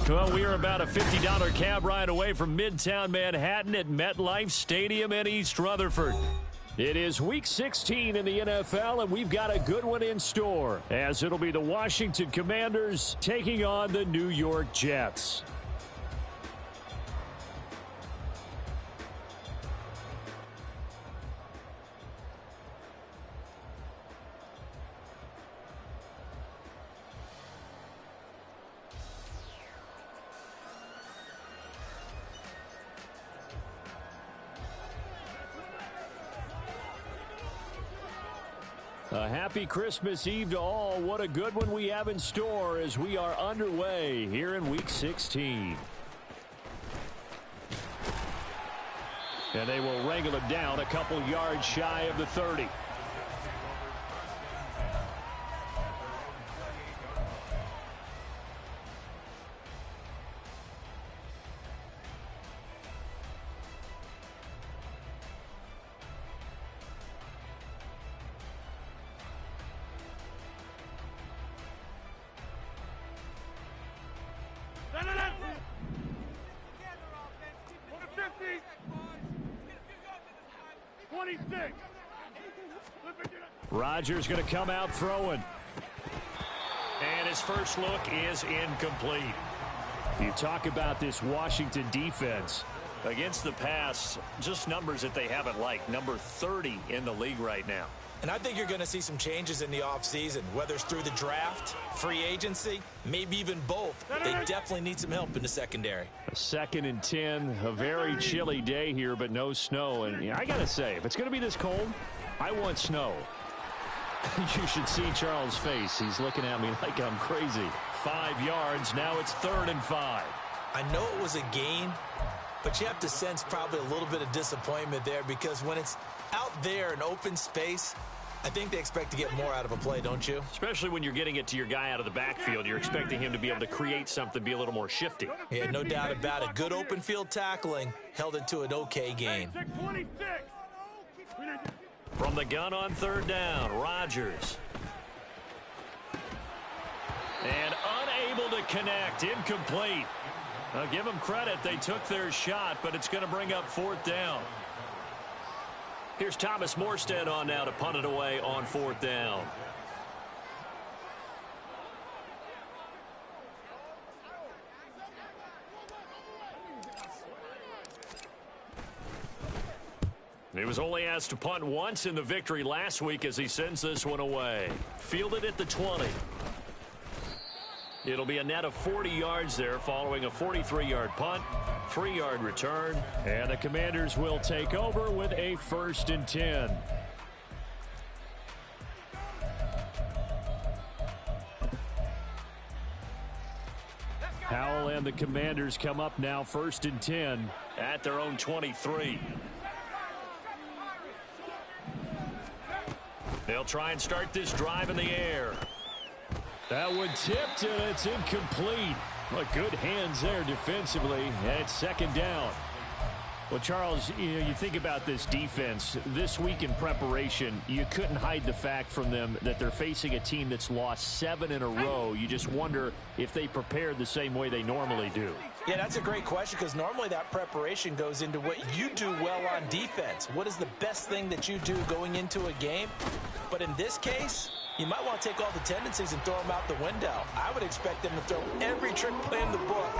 Well, we are about a $50 cab ride away from Midtown Manhattan at MetLife Stadium in East Rutherford. It is Week 16 in the NFL, and we've got a good one in store, as it'll be the Washington Commanders taking on the New York Jets. A happy Christmas Eve to all. What a good one we have in store as we are underway here in Week 16. And they will wrangle it down a couple yards shy of the 30. Rodgers going to come out throwing. And his first look is incomplete. You talk about this Washington defense. Against the pass, just numbers that they haven't liked. Number 30 in the league right now. And I think you're going to see some changes in the offseason, whether it's through the draft, free agency, maybe even both. They definitely need some help in the secondary. A 2nd and 10, a very chilly day here, but no snow. And I got to say, if it's going to be this cold, I want snow. You should see Charles' face. He's looking at me like I'm crazy. 5 yards. Now it's 3rd and 5. I know it was a gain, but you have to sense probably a little bit of disappointment there because when it's out there in open space, I think they expect to get more out of a play, don't you? Especially when you're getting it to your guy out of the backfield. You're expecting him to be able to create something, be a little more shifty. Yeah, no doubt about it. Good open field tackling held it to an okay gain. From the gun on 3rd down, Rodgers. And unable to connect, incomplete. I'll give them credit, they took their shot, but it's going to bring up 4th down. Here's Thomas Morstead on now to punt it away on 4th down. He was only asked to punt once in the victory last week as he sends this one away. Fielded at the 20. It'll be a net of 40 yards there following a 43-yard punt, 3-yard return, and the Commanders will take over with a 1st and 10. Howell and the Commanders come up now 1st and 10 at their own 23. They'll try and start this drive in the air. That one tipped, and it's incomplete. But good hands there defensively, and it's 2nd down. Well, Charles, you think about this defense. This week in preparation, you couldn't hide the fact from them that they're facing a team that's lost 7 in a row. You just wonder if they prepared the same way they normally do. Yeah, that's a great question because normally that preparation goes into what you do well on defense. What is the best thing that you do going into a game? But in this case, you might want to take all the tendencies and throw them out the window. I would expect them to throw every trick play in the book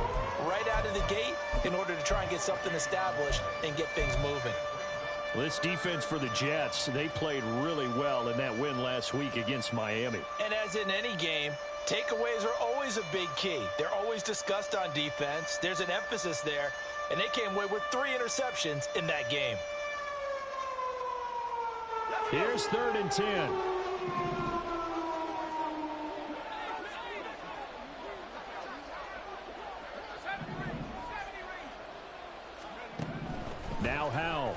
right out of the gate in order to try and get something established and get things moving. Well, this defense for the Jets, they played really well in that win last week against Miami. And as in any game, takeaways are always a big key. They're always discussed on defense. There's an emphasis there, and they came away with 3 interceptions in that game. Here's 3rd and 10. Now Howell.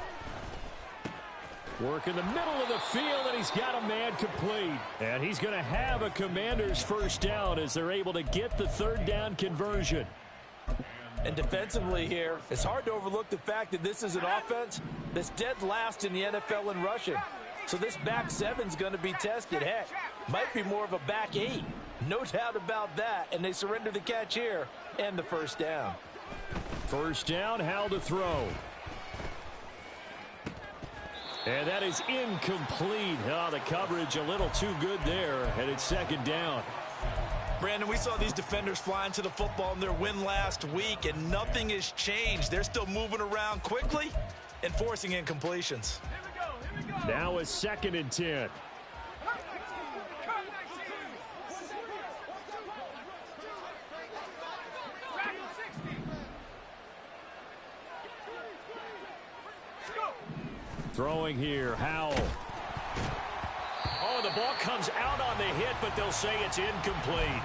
Work in the middle of the field, and he's got a man complete. And he's going to have a Commanders 1st down as they're able to get the 3rd down conversion. And defensively here, it's hard to overlook the fact that this is an offense that's dead last in the NFL in rushing. So this back 7's going to be tested. Heck, might be more of a back 8. No doubt about that, and they surrender the catch here and the first down. First down, Howell to throw. And that is incomplete. Oh, the coverage a little too good there, and it's second down. Brandon, we saw these defenders flying to the football in their win last week, and nothing has changed. They're still moving around quickly and forcing incompletions. Here we go. Now a 2nd and 10. Throwing here, Howell. Oh, the ball comes out on the hit, but they'll say it's incomplete.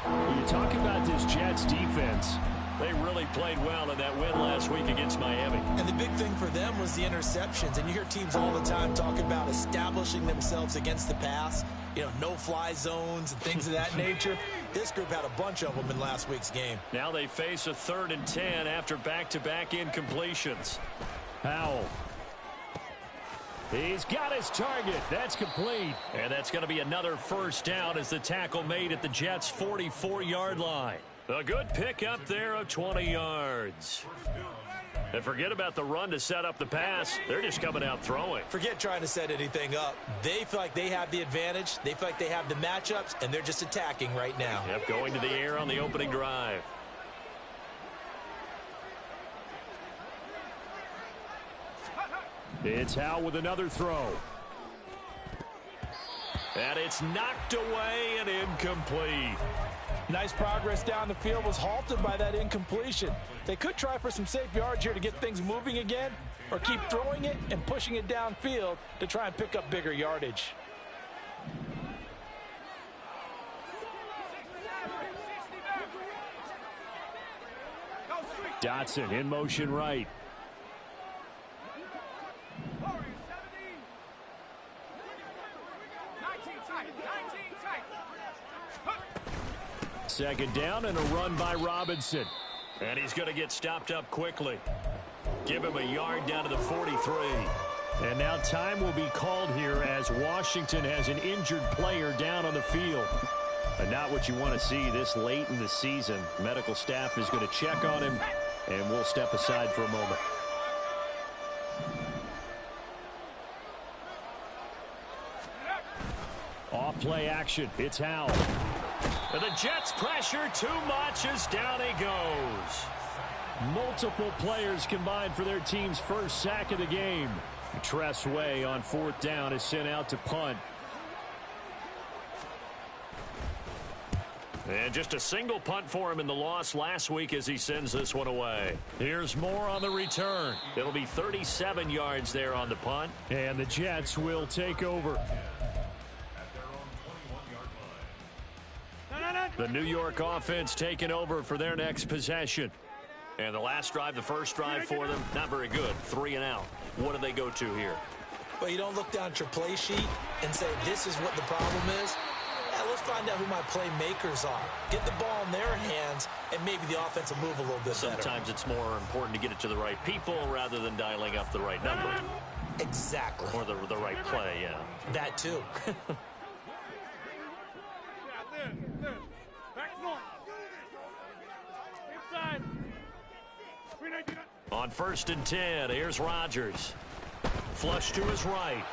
When you talk about this Jets defense, they really played well in that win last week against Miami. And the big thing for them was the interceptions. And you hear teams all the time talking about establishing themselves against the pass. You know, no-fly zones and things of that nature. This group had a bunch of them in last week's game. Now they face a 3rd and 10 after back-to-back incompletions. Howell. He's got his target. That's complete. And that's going to be another first down as the tackle made at the Jets' 44-yard line. A good pickup there of 20 yards. And forget about the run to set up the pass. They're just coming out throwing. Forget trying to set anything up. They feel like they have the advantage. They feel like they have the matchups, and they're just attacking right now. Yep, going to the air on the opening drive. It's Howell with another throw. And it's knocked away and incomplete. Nice progress down the field was halted by that incompletion. They could try for some safe yards here to get things moving again, or keep throwing it and pushing it downfield to try and pick up bigger yardage. Dotson in motion right. Second down and a run by Robinson. And he's going to get stopped up quickly. Give him a yard down to the 43. And now time will be called here as Washington has an injured player down on the field. And not what you want to see this late in the season. Medical staff is going to check on him, and we'll step aside for a moment. Off play action. It's Howell. And the Jets pressure too much as down he goes. Multiple players combined for their team's first sack of the game. Tress Way on 4th down is sent out to punt. And just a single punt for him in the loss last week as he sends this one away. Here's more on the return. It'll be 37 yards there on the punt. And the Jets will take over. The New York offense taking over for their next possession. And the last drive, the first drive for them, not very good. 3 and out. What do they go to here? Well, you don't look down at your play sheet and say, this is what the problem is. Yeah, let's find out who my playmakers are. Get the ball in their hands, and maybe the offense will move a little bit better. Sometimes it's more important to get it to the right people rather than dialing up the right number. Exactly. Or the right play, yeah. That too. On 1st and 10, here's Rodgers. Flush to his right.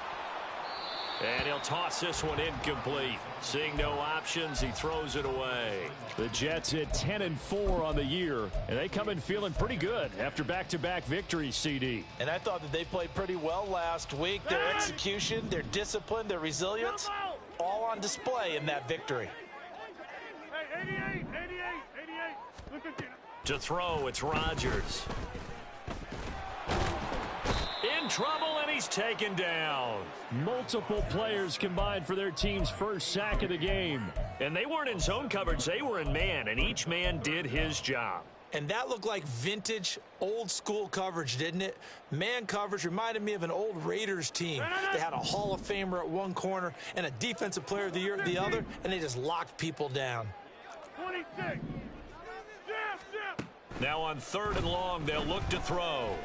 And he'll toss this one incomplete. Seeing no options, he throws it away. The Jets at 10-4 on the year, and they come in feeling pretty good after back-to-back victories, CD. And I thought that they played pretty well last week. Their execution, their discipline, their resilience, all on display in that victory. Hey, 88. To throw, it's Rodgers. In trouble, and he's taken down. Multiple players combined for their team's first sack of the game. And they weren't in zone coverage, they were in man, and each man did his job. And that looked like vintage, old-school coverage, didn't it? Man coverage reminded me of an old Raiders team. They had a Hall of Famer at one corner and a Defensive Player of the Year at the other, and they just locked people down. 26. Now on 3rd and long, they'll look to throw.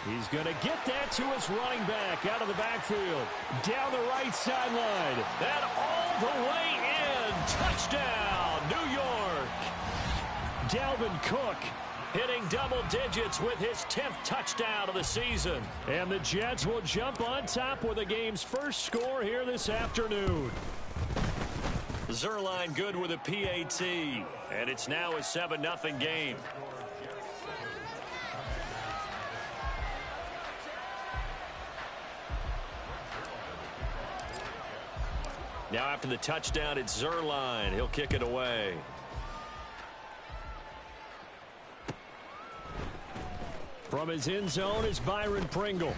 He's going to get that to his running back out of the backfield. Down the right sideline. And all the way in. Touchdown, New York. Dalvin Cook hitting double digits with his 10th touchdown of the season. And the Jets will jump on top with the game's first score here this afternoon. Zuerlein good with a PAT. And it's now a 7-0 game. Now after the touchdown, it's Zuerlein. He'll kick it away. From his end zone is Byron Pringle.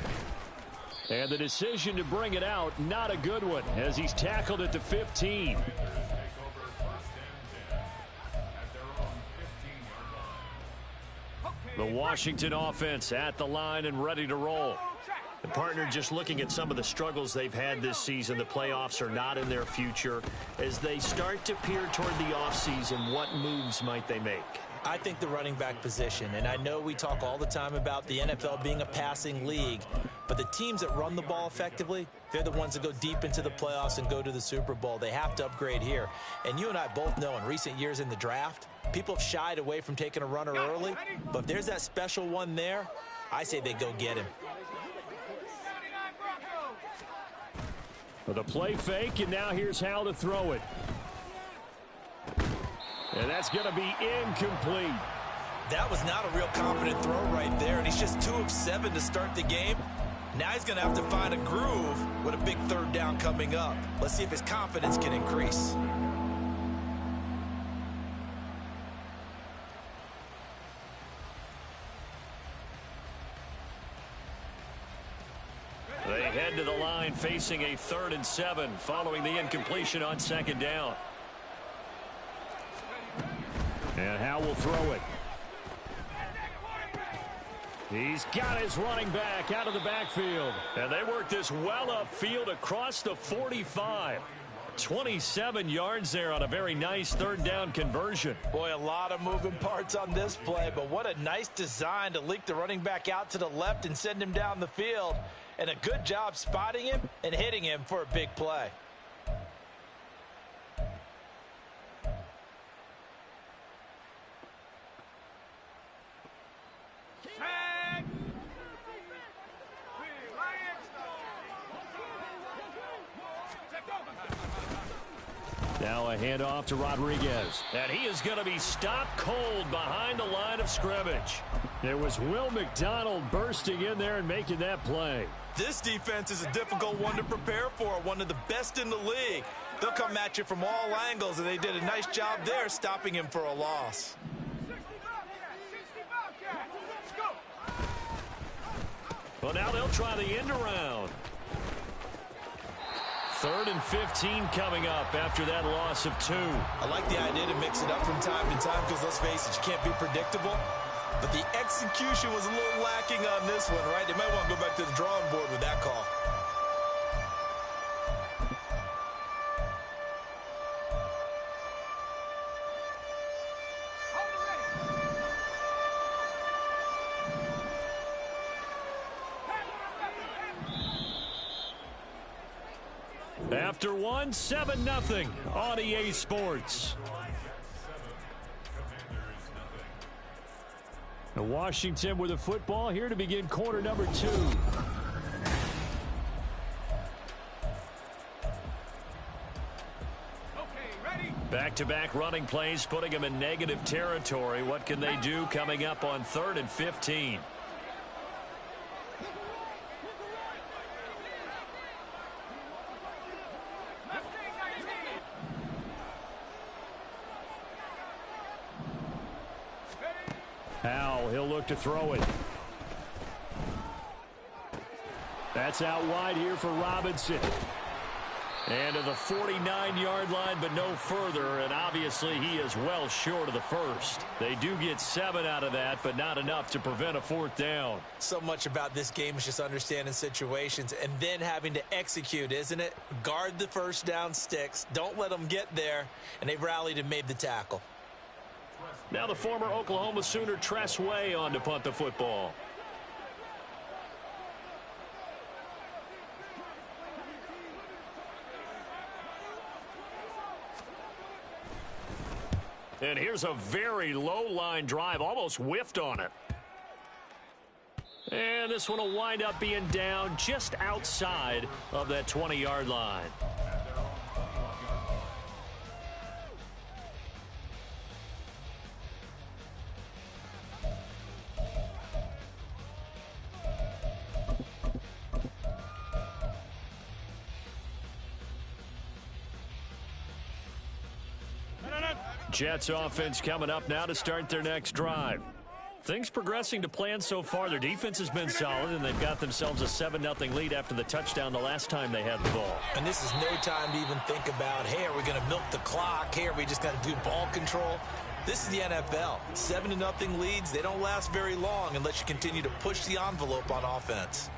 And the decision to bring it out, not a good one, as he's tackled at the 15. The Washington offense at the line and ready to roll. The partner just looking at some of the struggles they've had this season. The playoffs are not in their future. As they start to peer toward the offseason, what moves might they make? I think the running back position, and I know we talk all the time about the NFL being a passing league, but the teams that run the ball effectively, they're the ones that go deep into the playoffs and go to the Super Bowl. They have to upgrade here. And you and I both know in recent years in the draft, people have shied away from taking a runner early, but if there's that special one there, I say they go get him. For the play fake, and now here's how to throw it. And that's going to be incomplete. That was not a real confident throw right there, and he's just 2 of 7 to start the game. Now he's going to have to find a groove with a big third down coming up. Let's see if his confidence can increase. They head to the line facing a 3rd and 7 following the incompletion on 2nd down. And Howe will throw it. He's got his running back out of the backfield. And they work this well upfield across the 45. 27 yards there on a very nice 3rd down conversion. Boy, a lot of moving parts on this play, but what a nice design to leak the running back out to the left and send him down the field. And a good job spotting him and hitting him for a big play. Now a handoff to Rodriguez. And he is going to be stopped cold behind the line of scrimmage. There was Will McDonald bursting in there and making that play. This defense is a difficult one to prepare for, one of the best in the league. They'll come at you from all angles, and they did a nice job there stopping him for a loss. Well, now they'll try the end around. 3rd and 15 coming up after that loss of 2. I like the idea to mix it up from time to time because, let's face it, you can't be predictable. But the execution was a little lacking on this one, right? They might want to go back to the drawing board with that call. After 1, 7-0 on EA Sports. And Washington with the football here to begin quarter number 2. Back-to-back running plays putting them in negative territory. What can they do coming up on 3rd and 15? Howe, he'll look to throw it. That's out wide here for Robinson. And to the 49-yard line, but no further, and obviously he is well short of the first. They do get 7 out of that, but not enough to prevent a 4th down. So much about this game is just understanding situations and then having to execute, isn't it? Guard the first down sticks. Don't let them get there, and they've rallied and made the tackle. Now the former Oklahoma Sooner Tress Way on to punt the football. And here's a very low-line drive, almost whiffed on it. And this one will wind up being down just outside of that 20-yard line. Jets offense coming up now to start their next drive. Things progressing to plan so far. Their defense has been solid, and they've got themselves a 7-0 lead after the touchdown the last time they had the ball. And this is no time to even think about, hey, are we going to milk the clock? Hey, are we just going to do ball control? This is the NFL. 7-0 leads, they don't last very long unless you continue to push the envelope on offense.